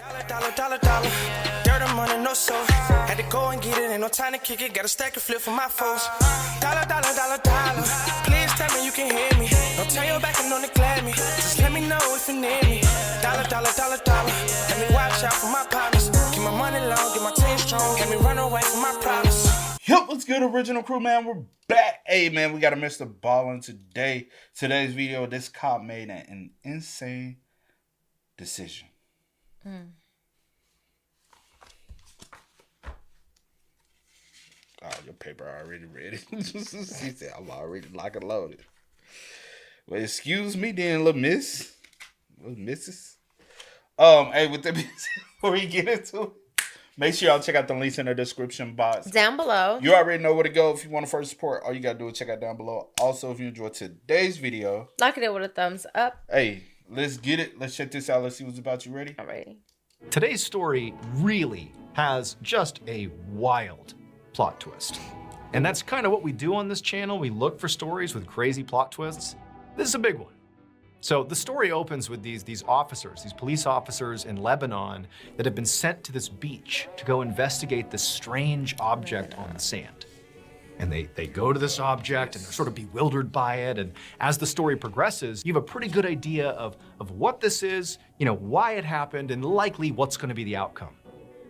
Dollar. Dirt and money, no soul. Had to go and get it, ain't no time to kick it. Got a stack and flip for my foes. Dollar. Please tell me you can hear me. Don't turn your back and don't neglect me. Just let me know if you need me. Dollar. Let me watch out for my partners. Keep my money long, get my team strong. Let me run away from my problems. Yup, what's good, original crew, man? We're back. Hey, man, we got a Mr. Ballin' today. Today's video, this cop made an insane decision. Oh, your paper already ready. She said, I'm already lock and loaded. Well, excuse me then, little miss. Little missus. Hey, with that, before we get into it, make sure y'all check out the links in the description box. Down below. You already know where to go if you want to first support. All you got to do is check out down below. Also, if you enjoyed today's video, like it with a thumbs up. Hey, let's get it. Let's check this out. Let's see what's about. You ready? Alrighty. Today's story really has just a wild plot twist. And that's kind of what we do on this channel. We look for stories with crazy plot twists. This is a big one. So the story opens with these officers, these police officers in Lebanon that have been sent to this beach to go investigate this strange object on the sand. And they go to this object and they're sort of bewildered by it. And as the story progresses, you have a pretty good idea of what this is, you know, why it happened, and likely what's going to be the outcome.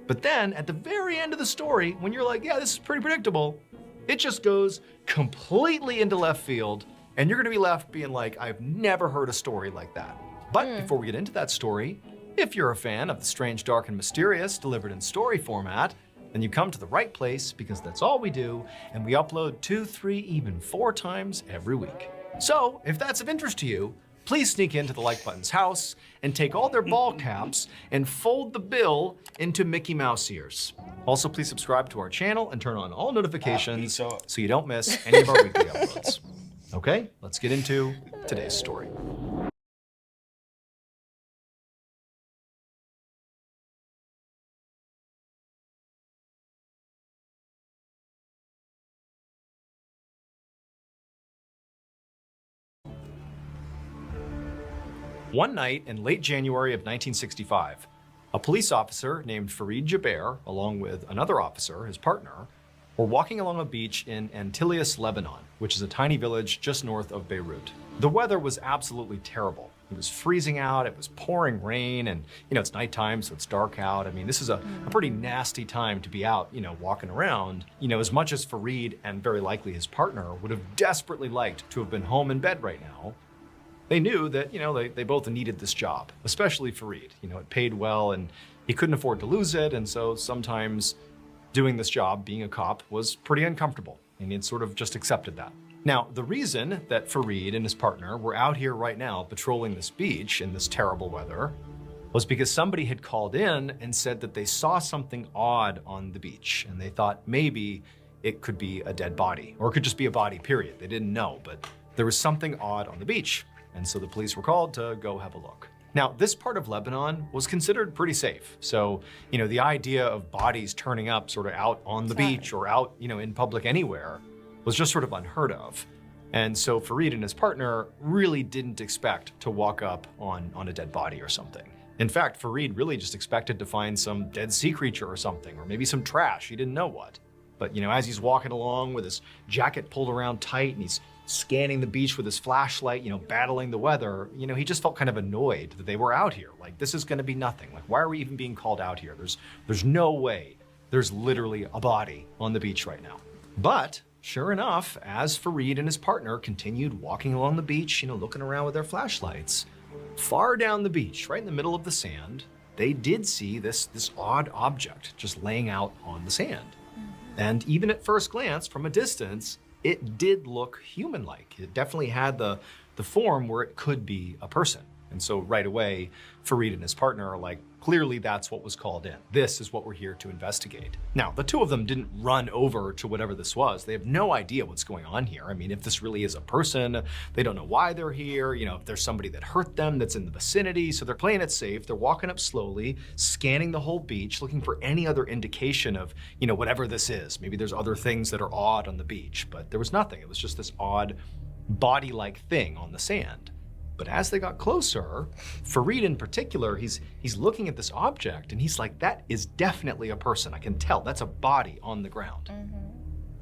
But then at the very end of the story, when you're like, yeah, this is pretty predictable, it just goes completely into left field. And you're gonna be left being like, I've never heard a story like that. But before we get into that story, if you're a fan of the strange, dark, and mysterious delivered in story format, then you come to the right place, because that's all we do, and we upload 2, 3, even 4 times every week. So if that's of interest to you, please sneak into the like button's house and take all their ball caps and fold the bill into Mickey Mouse ears. Also, please subscribe to our channel and turn on all notifications so you don't miss any of our weekly uploads. Okay, let's get into today's story. One night in late January of 1965, a police officer named Fareed Jaber, along with another officer, his partner, were walking along a beach in Antilias, Lebanon, which is a tiny village just north of Beirut. The weather was absolutely terrible. It was freezing out, it was pouring rain, and you know, it's nighttime, so it's dark out. I mean, this is a pretty nasty time to be out, you know, walking around. You know, as much as Fareed and very likely his partner would have desperately liked to have been home in bed right now, they knew that, you know, they both needed this job, especially Fareed. You know, it paid well and he couldn't afford to lose it, and so sometimes doing this job, being a cop, was pretty uncomfortable, and he'd sort of just accepted that. Now, the reason that Fareed and his partner were out here right now patrolling this beach in this terrible weather was because somebody had called in and said that they saw something odd on the beach, and they thought maybe it could be a dead body, or it could just be a body, period. They didn't know, but there was something odd on the beach, and so the police were called to go have a look. Now, this part of Lebanon was considered pretty safe. So, you know, the idea of bodies turning up sort of out on the beach or out, you know, in public anywhere was just sort of unheard of. And so Fareed and his partner really didn't expect to walk up on a dead body or something. In fact, Fareed really just expected to find some dead sea creature or something, or maybe some trash, he didn't know what. But, you know, as he's walking along with his jacket pulled around tight and he's scanning the beach with his flashlight, you know, battling the weather, you know, he just felt kind of annoyed that they were out here. Like, this is gonna be nothing. Like, why are we even being called out here? There's no way there's literally a body on the beach right now. But sure enough, as Fareed and his partner continued walking along the beach, you know, looking around with their flashlights, far down the beach, right in the middle of the sand, they did see this odd object just laying out on the sand. And even at first glance, from a distance, it did look human-like. It definitely had the form where it could be a person. And so right away, Fareed and his partner are like, clearly that's what was called in. This is what we're here to investigate. Now, the two of them didn't run over to whatever this was. They have no idea what's going on here. I mean, if this really is a person, they don't know why they're here. You know, if there's somebody that hurt them that's in the vicinity. So they're playing it safe. They're walking up slowly, scanning the whole beach, looking for any other indication of, you know, whatever this is. Maybe there's other things that are odd on the beach, but there was nothing. It was just this odd body-like thing on the sand. But as they got closer, Fareed in particular, he's looking at this object and he's like, that is definitely a person. I can tell that's a body on the ground.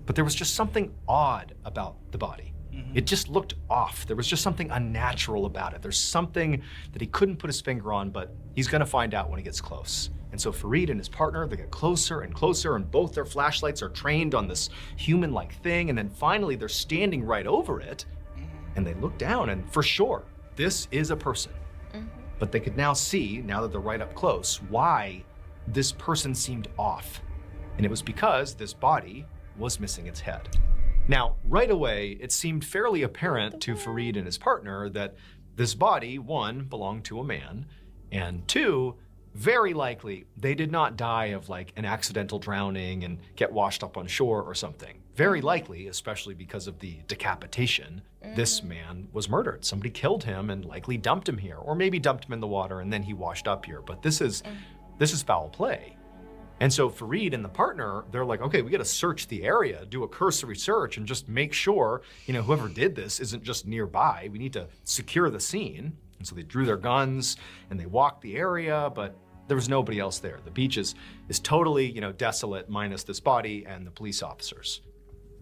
But there was just something odd about the body. It just looked off. There was just something unnatural about it. There's something that he couldn't put his finger on, but he's gonna find out when he gets close. And so Fareed and his partner, they get closer and closer, and both their flashlights are trained on this human-like thing, and then finally they're standing right over it, and they look down, and for sure, this is a person. But they could now see, now that they're right up close, why this person seemed off. And it was because this body was missing its head. Now, right away, it seemed fairly apparent to Fareed and his partner that this body, one, belonged to a man, and two, very likely they did not die of like an accidental drowning and get washed up on shore or something. Very likely, especially because of the decapitation, this man was murdered. Somebody killed him and likely dumped him here, or maybe dumped him in the water and then he washed up here. But this is foul play. And so Fareed and the partner, they're like, okay, we got to search the area, do a cursory search, and just make sure, whoever did this isn't just nearby. We need to secure the scene. And so they drew their guns and they walked the area, but there was nobody else there. The beach is totally, desolate, minus this body and the police officers.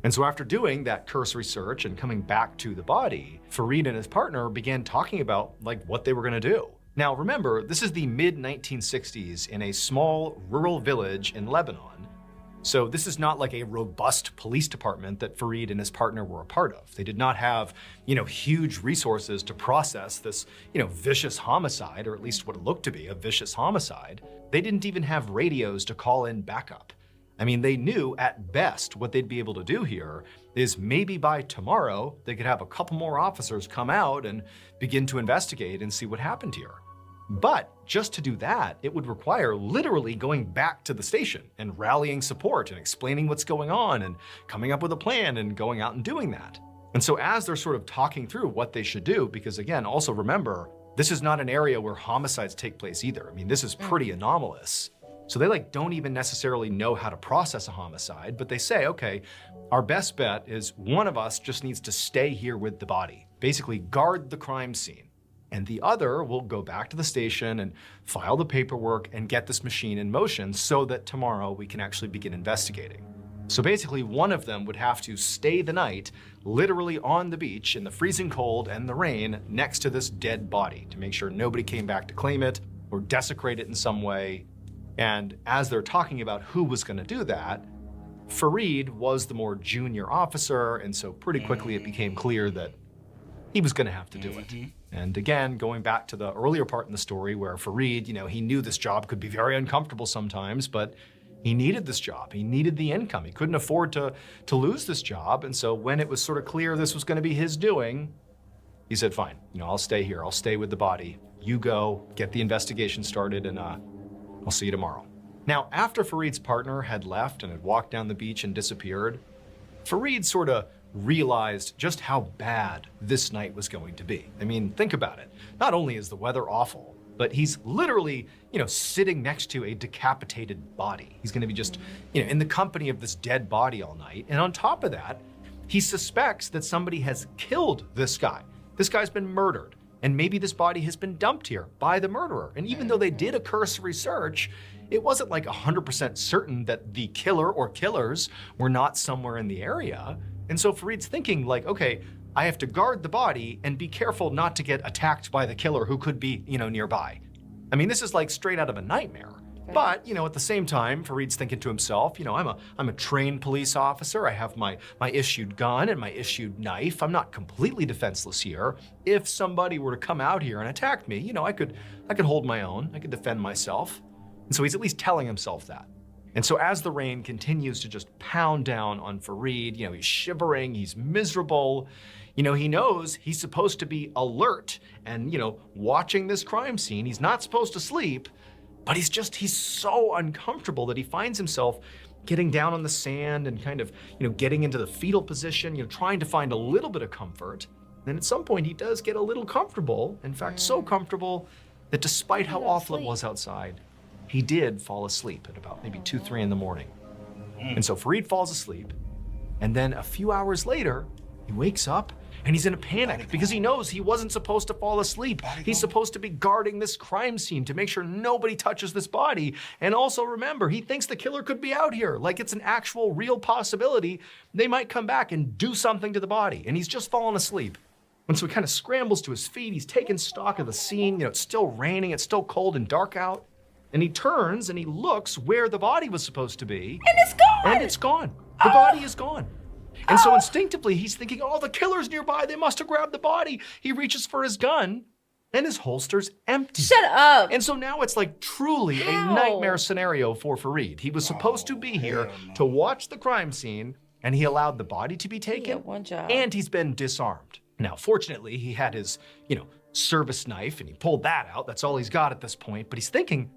And so after doing that cursory search and coming back to the body, Fareed and his partner began talking about like what they were going to do. Now remember, this is the mid-1960s in a small rural village in Lebanon. So this is not like a robust police department that Fareed and his partner were a part of. They did not have, huge resources to process this, vicious homicide, or at least what it looked to be a vicious homicide. They didn't even have radios to call in backup. I mean, they knew at best what they'd be able to do here is maybe by tomorrow, they could have a couple more officers come out and begin to investigate and see what happened here. But just to do that, it would require literally going back to the station and rallying support and explaining what's going on and coming up with a plan and going out and doing that. And so as they're sort of talking through what they should do, because again, also remember, this is not an area where homicides take place either. I mean, this is pretty anomalous. So they don't even necessarily know how to process a homicide, but they say, okay, our best bet is one of us just needs to stay here with the body, basically guard the crime scene. And the other will go back to the station and file the paperwork and get this machine in motion so that tomorrow we can actually begin investigating. So basically one of them would have to stay the night literally on the beach in the freezing cold and the rain next to this dead body to make sure nobody came back to claim it or desecrate it in some way. And as they're talking about who was going to do that, Fareed was the more junior officer, and so pretty quickly it became clear that he was going to have to do it. And again, going back to the earlier part in the story where Fareed, he knew this job could be very uncomfortable sometimes, but he needed this job. He needed the income. He couldn't afford to lose this job. And so when it was sort of clear this was going to be his doing, he said, fine, I'll stay here. I'll stay with the body. You go, get the investigation started, and I'll see you tomorrow. Now, after Fareed's partner had left and had walked down the beach and disappeared, Fareed sort of realized just how bad this night was going to be. I mean, think about it. Not only is the weather awful, but he's literally, sitting next to a decapitated body. He's going to be just, in the company of this dead body all night. And on top of that, he suspects that somebody has killed this guy. This guy's been murdered. And maybe this body has been dumped here by the murderer. And even though they did a cursory search, it wasn't like 100% certain that the killer or killers were not somewhere in the area. And so Fareed's thinking like, okay, I have to guard the body and be careful not to get attacked by the killer who could be, nearby. I mean, this is like straight out of a nightmare. But, at the same time, Fareed's thinking to himself, I'm a trained police officer. I have my issued gun and my issued knife. I'm not completely defenseless here. If somebody were to come out here and attack me, I could hold my own. I could defend myself. And so he's at least telling himself that. And so as the rain continues to just pound down on Fareed, he's shivering, he's miserable. He knows he's supposed to be alert and, watching this crime scene. He's not supposed to sleep. But he's so uncomfortable that he finds himself getting down on the sand and kind of, getting into the fetal position, trying to find a little bit of comfort. And at some point he does get a little comfortable. In fact, so comfortable that despite how awful it was outside, he did fall asleep at about maybe 2, 3 in the morning. And so Fareed falls asleep. And then a few hours later, he wakes up And he's in a panic because he knows he wasn't supposed to fall asleep. He's supposed to be guarding this crime scene to make sure nobody touches this body. And also remember, he thinks the killer could be out here, like it's an actual real possibility. They might come back and do something to the body. And he's just fallen asleep. And so he kind of scrambles to his feet. He's taking stock of the scene. It's still raining. It's still cold and dark out. And he turns and he looks where the body was supposed to be. And it's gone. And it's gone. The body is gone. And so instinctively, he's thinking, oh, the killer's nearby. They must have grabbed the body. He reaches for his gun, and his holster's empty. Shut up. And so now it's like truly a nightmare scenario for Fareed. He was supposed to be here to watch the crime scene, and he allowed the body to be taken. One job. And he's been disarmed. Now, fortunately, he had his, service knife, and he pulled that out. That's all he's got at this point. But he's thinking,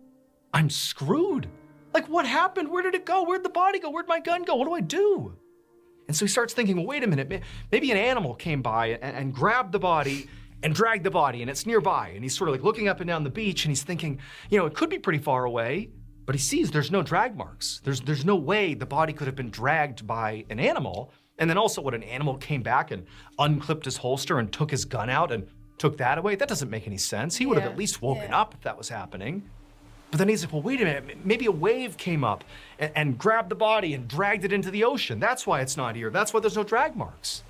I'm screwed. Like, what happened? Where did it go? Where'd the body go? Where'd my gun go? What do I do? And so he starts thinking, well, wait a minute, maybe an animal came by and grabbed the body and dragged the body, and it's nearby. And he's sort of like looking up and down the beach, and he's thinking, it could be pretty far away, but he sees there's no drag marks. There's no way the body could have been dragged by an animal. And then also, what, an animal came back and unclipped his holster and took his gun out and took that away? That doesn't make any sense. He would have at least woken up if that was happening. But then he's like, well, wait a minute, maybe a wave came up and grabbed the body and dragged it into the ocean. That's why it's not here. That's why there's no drag marks.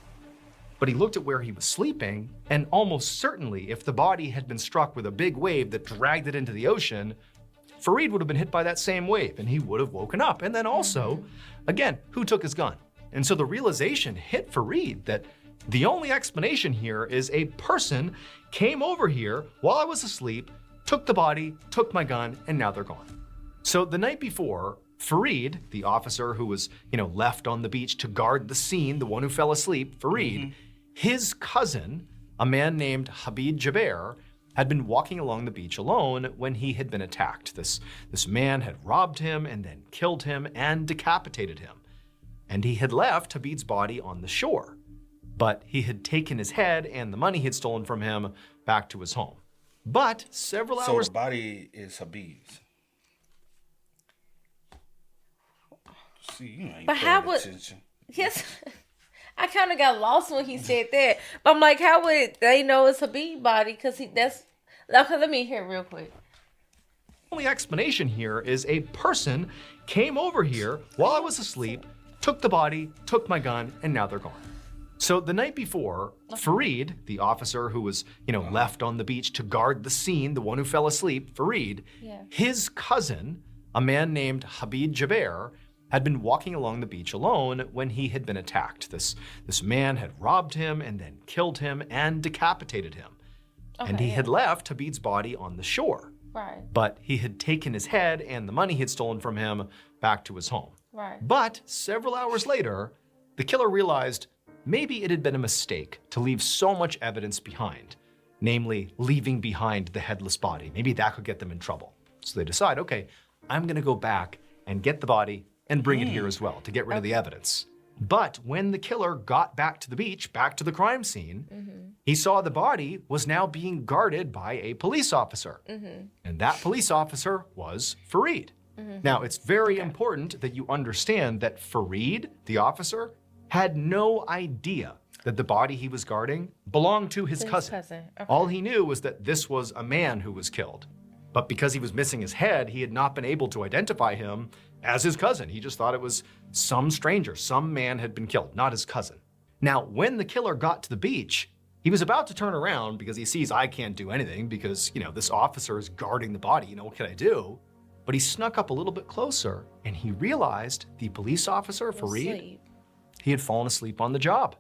But he looked at where he was sleeping, and almost certainly if the body had been struck with a big wave that dragged it into the ocean, Fareed would have been hit by that same wave, and he would have woken up. And then also, again, who took his gun? And so the realization hit Fareed that the only explanation here is a person came over here while I was asleep, took the body, took my gun, and now they're gone. So the night before, Fareed, the officer who was, left on the beach to guard the scene, the one who fell asleep, Fareed, his cousin, a man named Habib Jaber, had been walking along the beach alone when he had been attacked. This man had robbed him and then killed him and decapitated him. And he had left Habib's body on the shore. But he had taken his head and the money he had stolen from him back to his home. But several hours... So the body is Habib's. See, you ain't But how would... attention. Yes. I kind of got lost when he said that. But I'm like, how would they know it's Habib's body? Because that's... Okay, let me hear it real quick. The only explanation here is a person came over here while I was asleep, took the body, took my gun, and now they're gone. So the night before, Fareed, the officer who was, left on the beach to guard the scene, the one who fell asleep, Fareed, his cousin, a man named Habib Jaber, had been walking along the beach alone when he had been attacked. This man had robbed him and then killed him and decapitated him. And he had left Habib's body on the shore. Right. But he had taken his head and the money he had stolen from him back to his home. Right. But several hours later, the killer realized maybe it had been a mistake to leave so much evidence behind, namely leaving behind the headless body. Maybe that could get them in trouble. So they decide, okay, I'm gonna go back and get the body and bring it here as well to get rid of the evidence. But when the killer got back to the beach, back to the crime scene, he saw the body was now being guarded by a police officer. And that police officer was Fareed. Now, it's very important that you understand that Fareed, the officer, had no idea that the body he was guarding belonged to his cousin. Okay. All he knew was that this was a man who was killed. But because he was missing his head, he had not been able to identify him as his cousin. He just thought it was some stranger, some man had been killed, not his cousin. Now, when the killer got to the beach, he was about to turn around because he sees I can't do anything because, this officer is guarding the body, what can I do? But he snuck up a little bit closer and he realized the police officer, Fareed, he had fallen asleep on the job.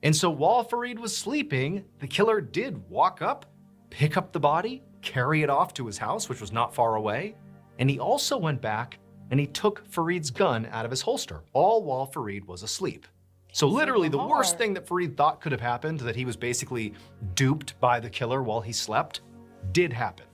And so while Fareed was sleeping, the killer did walk up, pick up the body, carry it off to his house, which was not far away. And he also went back and he took Fareed's gun out of his holster, all while Fareed was asleep. So literally the worst thing that Fareed thought could have happened, that he was basically duped by the killer while he slept, did happen.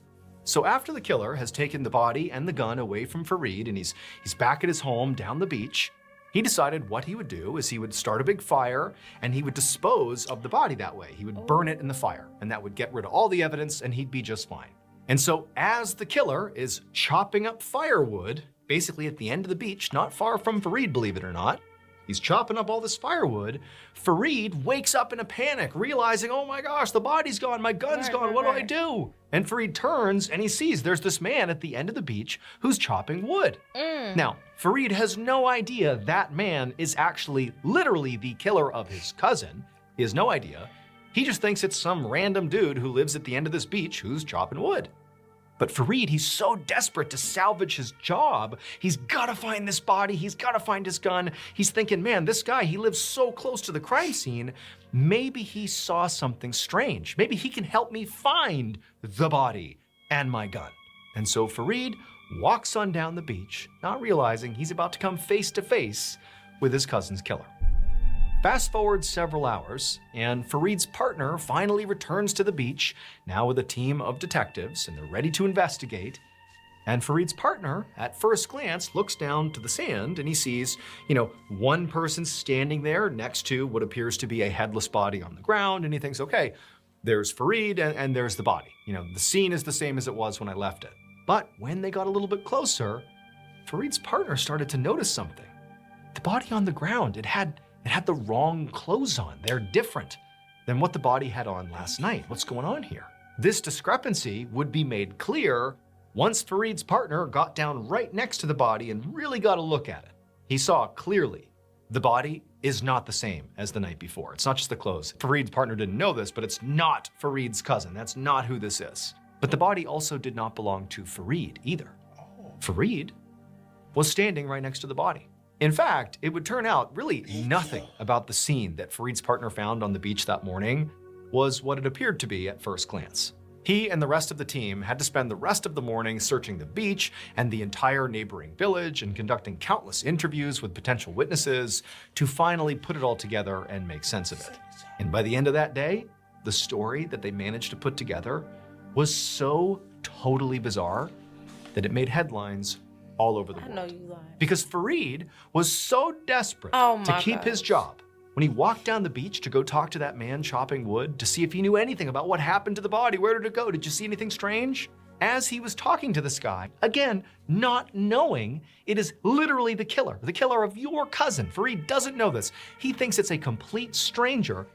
So after the killer has taken the body and the gun away from Fareed and he's back at his home down the beach, he decided what he would do is he would start a big fire and he would dispose of the body that way. He would burn it in the fire and that would get rid of all the evidence and he'd be just fine. And so as the killer is chopping up firewood, basically at the end of the beach, not far from Fareed, believe it or not, He's chopping up all this firewood. Fareed wakes up in a panic, realizing, oh my gosh, the body's gone, my gun's gone, what do I do? And Fareed turns and he sees there's this man at the end of the beach who's chopping wood. Now, Fareed has no idea that man is actually literally the killer of his cousin. He has no idea. He just thinks it's some random dude who lives at the end of this beach who's chopping wood. But Fareed, he's so desperate to salvage his job. He's gotta find this body. He's gotta find his gun. He's thinking, man, this guy, he lives so close to the crime scene. Maybe he saw something strange. Maybe he can help me find the body and my gun. And so Fareed walks on down the beach, not realizing he's about to come face to face with his cousin's killer. Fast forward several hours, and Fareed's partner finally returns to the beach, now with a team of detectives, and they're ready to investigate. And Fareed's partner, at first glance, looks down to the sand and he sees, one person standing there next to what appears to be a headless body on the ground, and he thinks, okay, there's Fareed and there's the body. The scene is the same as it was when I left it. But when they got a little bit closer, Fareed's partner started to notice something. The body on the ground, it had the wrong clothes on. They're different than what the body had on last night. What's going on here? This discrepancy would be made clear once Fareed's partner got down right next to the body and really got a look at it. He saw clearly the body is not the same as the night before. It's not just the clothes. Fareed's partner didn't know this, but it's not Fareed's cousin. That's not who this is. But the body also did not belong to Fareed either. Fareed was standing right next to the body. In fact, it would turn out really nothing about the scene that Fareed's partner found on the beach that morning was what it appeared to be at first glance. He and the rest of the team had to spend the rest of the morning searching the beach and the entire neighboring village and conducting countless interviews with potential witnesses to finally put it all together and make sense of it. And by the end of that day, the story that they managed to put together was so totally bizarre that it made headlines all over the world. I know you lied. Because Fareed was so desperate to keep his job. When he walked down the beach to go talk to that man chopping wood to see if he knew anything about what happened to the body, where did it go? Did you see anything strange? As he was talking to this guy, again, not knowing it is literally the killer of your cousin. Fareed doesn't know this. He thinks it's a complete stranger.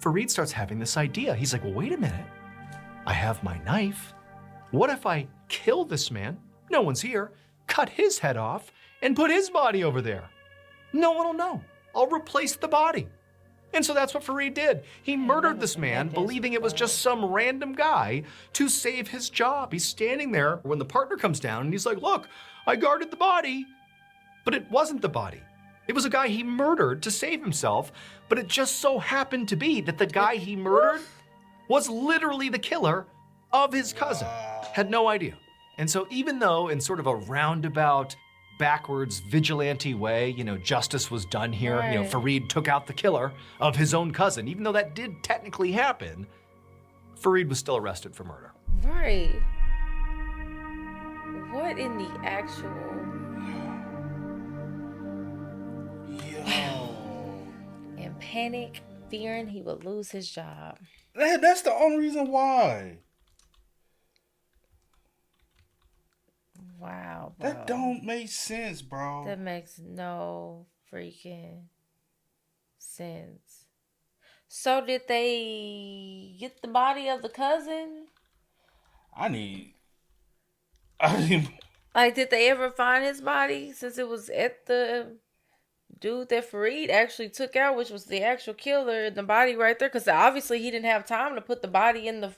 Fareed starts having this idea. He's like, well, wait a minute. I have my knife. What if I kill this man? No one's here. Cut his head off and put his body over there. No one will know. I'll replace the body. And so that's what Fareed did. He murdered this man, believing it was just some random guy to save his job. He's standing there when the partner comes down and he's like, look, I guarded the body, but it wasn't the body. It was a guy he murdered to save himself, but it just so happened to be that the guy he murdered was literally the killer of his cousin. Had no idea. And so even though in sort of a roundabout, backwards, vigilante way, justice was done here, Fareed took out the killer of his own cousin, even though that did technically happen, Fareed was still arrested for murder. Right. What in the actual... In panic, fearing he would lose his job. That's the only reason why. Wow, bro. That don't make sense, bro. That makes no freaking sense. So did they get the body of the cousin? I need... Like, did they ever find his body? Since it was at the dude that Fareed actually took out, which was the actual killer, the body right there. Because obviously he didn't have time to put the body in the,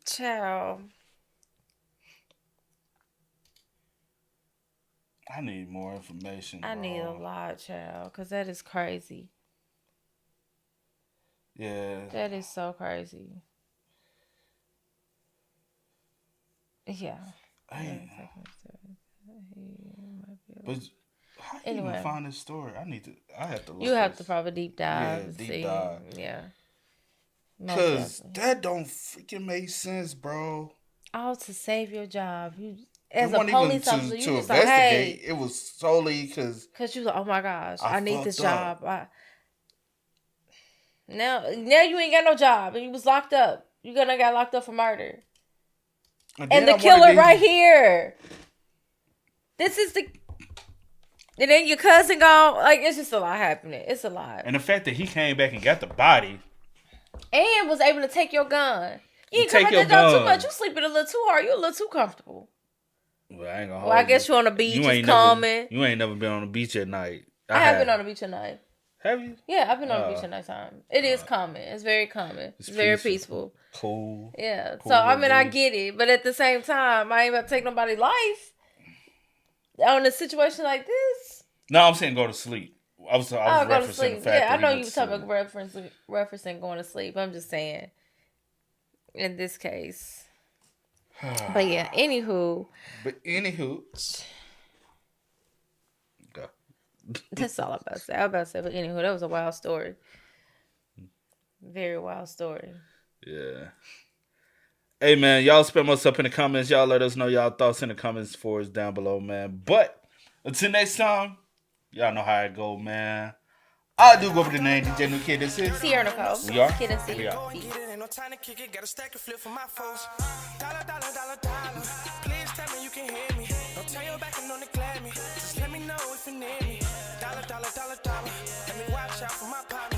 Child. I need more information, bro. I need a lot, child, because that is crazy. Yeah. That is so crazy. Yeah. But how do you even find this story? I have to look. You have to probably deep dive. Yeah, deep dive. Yeah. Because that don't freaking make sense, bro. All to save your job. You, as it a police officer, you to just like, hey. It was solely because you was like, oh my gosh, I need this job. Now you ain't got no job, and you was locked up. You gonna got locked up for murder. And the killer right here. This is the. And then your cousin gone. Like, it's just a lot happening. It's a lot. And the fact that he came back and got the body. And was able to take your gun. You ain't Take come your at that door too gun. much. You sleeping a little too hard. You a little too comfortable. Well, I ain't gonna Well, I hold guess you. you on the beach. You It's ain't calming. you ain't never been on the beach at night. I have been on the beach at night. Have you? Yeah, I've been on the beach at nighttime. It is calming. It's very calming. It's very peaceful. Cool. Yeah. Cool So, I mean, I breeze. get it. But at the same time, I ain't about to take nobody's life on a situation like this. No, I'm saying go to sleep. I was Go to referencing sleep. the fact Yeah, that I know he you went were to talking sleep. about referencing going to sleep. I'm just saying, in this case. But yeah, anywho. But anywho, go. That's all I'm about to say. I was about to say, but anywho, that was a wild story. Very wild story. Yeah. Hey man, y'all spam us up in the comments. Y'all let us know y'all thoughts in the comments for us down below, man. But until next time, y'all know how it go, man. I do go by the name DJ New Kid. This is Sierra Nicole. We are. Kid and C. We are. Beat. Ain't no time to kick it, got a stack of flip for my foes. Dollar, dollar, dollar, dollar. Please tell me you can hear me. Don't turn your back and don't neglect me. Just let me know if you need me. Dollar, dollar, dollar, dollar. Let me watch out for my partner.